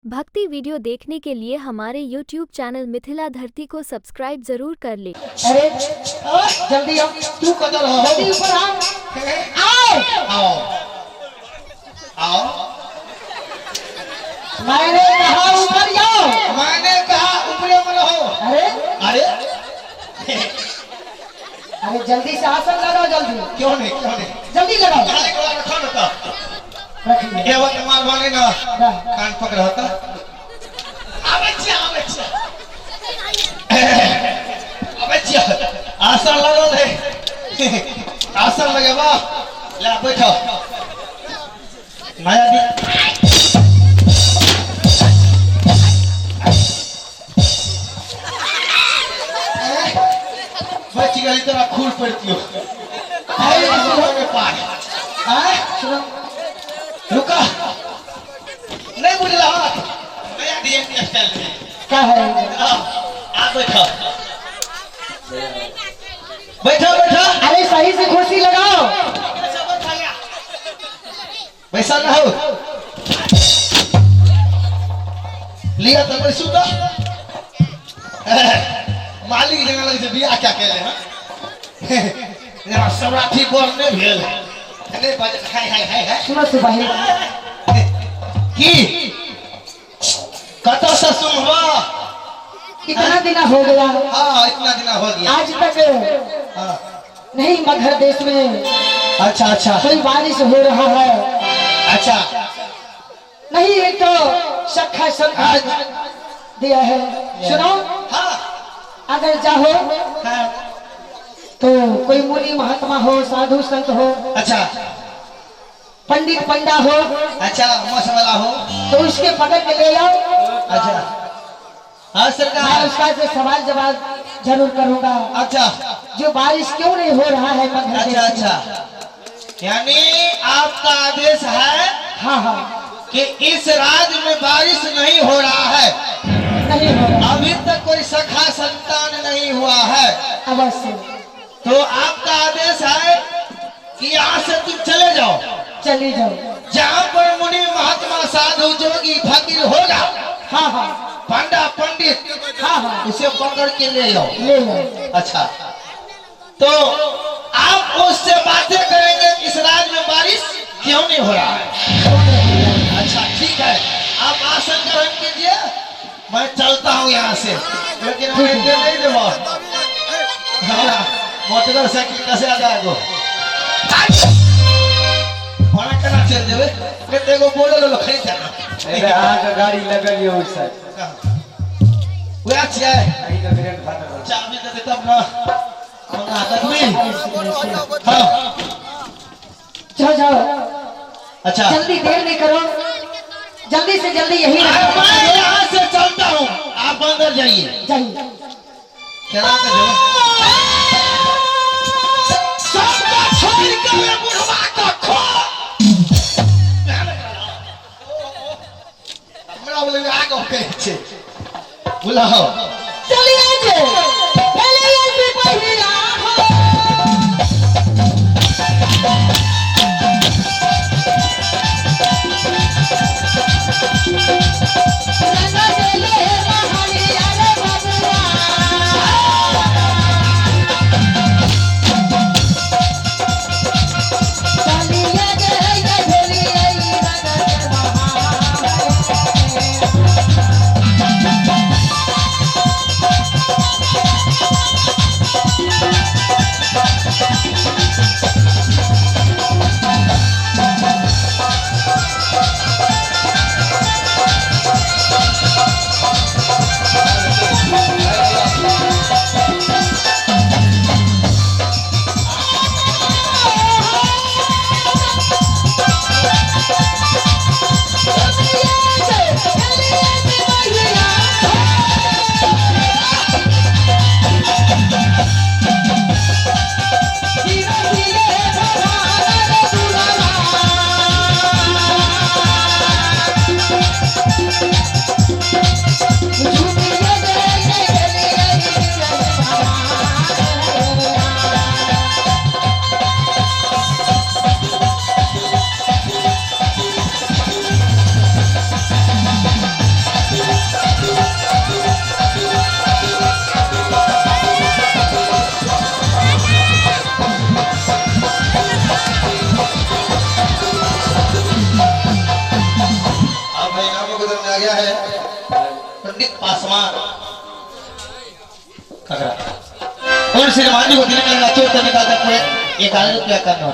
भक्ति वीडियो देखने के लिए हमारे YouTube चैनल मिथिला धरती को सब्सक्राइब जरूर कर ले। अरे जल्दी आओ, तू कदर हो जल्दी ऊपर आओ। आओ आओ मैंने कहा ऊपर जाओ। मैंने कहा ऊपरे में रहो। अरे अरे अरे जल्दी से आसन लगाओ, जल्दी क्यों नहीं जल्दी लगाओ। खाली को रखो ना तो रखिए ये वो मार माने ना कान पकड़ होता अबे आसन लगो ले आसन लगे बा ले बैठो नया दी बच्ची गली तरह खूल पड़ती हो अरे इसमें पार हाँ सुनो, रुका नहीं बुझ रहा नया डीएनडी स्टाइल में क्या है? आ बैठो बैठो बैठो अरे सही से कुर्सी लगाओ। वैसा ना हो लिया तो कोई सुता मालिक की जगह लगे से बिया क्या कह रहे हैं सौराठी बोल ने भेल नहीं बज हाय हाय हाय हाय सुनो सिपाही, की कतो से सुनवा इतना दिन हो गया, हाँ इतना दिन हो गया आज तक हाँ नहीं मगहर देश में अच्छा अच्छा कोई बारिश हो रहा है। अच्छा नहीं एक तो शखा सरकार दिया है। सुनो, हाँ अगर चाहो हाँ तो कोई मुनि महात्मा हो, साधु संत हो, अच्छा पंडित पंडा हो, अच्छा मसवाला हो तो उसके पकड़ के ले आओ। अच्छा हाँ मैं सरकार उसका से सवाल जवाब जरूर करूंगा। अच्छा जो बारिश क्यों नहीं हो रहा है मगहर अच्छा देश में? अच्छा यानी आपका आदेश है हाँ हाँ, कि इस राज्य में बारिश नहीं हो रहा है, नहीं हो रहा। अभी तक कोई सखा संतान नहीं हुआ है, अवश्य तो आपका आदेश है कि यहाँ से तुम चले जाओ, चली जाओ। जहाँ पर मुनि महात्मा साधु जोगी फकीर होगा, हाँ हाँ पंडा पंडित, हाँ हाँ, उसे पकड़ के ले जाओ। ले लो। अच्छा तो आप उससे बातें करेंगे कि इस राज्य में बारिश क्यों नहीं हो रहा है। अच्छा ठीक है, आप आसन ग्रहण कीजिए, मैं चलता हूँ यहाँ से, लेकिन मैं इतने नहीं देवा मोटरसाइकिल कैसे आ जाएगा भाड़ा करना चल देवे कहते को बोले लो खरीद जाना अरे आग गाड़ी लगल हो सर वो अच्छा है आई तो ब्रेक फाटा चाबी दे दे तब ना मंगा तक में हाँ जाओ जाओ, अच्छा जल्दी देर नहीं करो, जल्दी से जल्दी यही मैं यहाँ से चलता हूँ, आप अंदर जाइए। जाइए। क्या कर रहे हो? सबका छोड़ के मैं बुढ़वा का खो। हमरा बोले आगे होके छे। बुलाओ। चलिए जे, चलिए सिपाही आओ। दिया है पंडित पासवान कगरा और श्रीमान जी को दिने में चोट निकालते हुए 1000 रुपया करना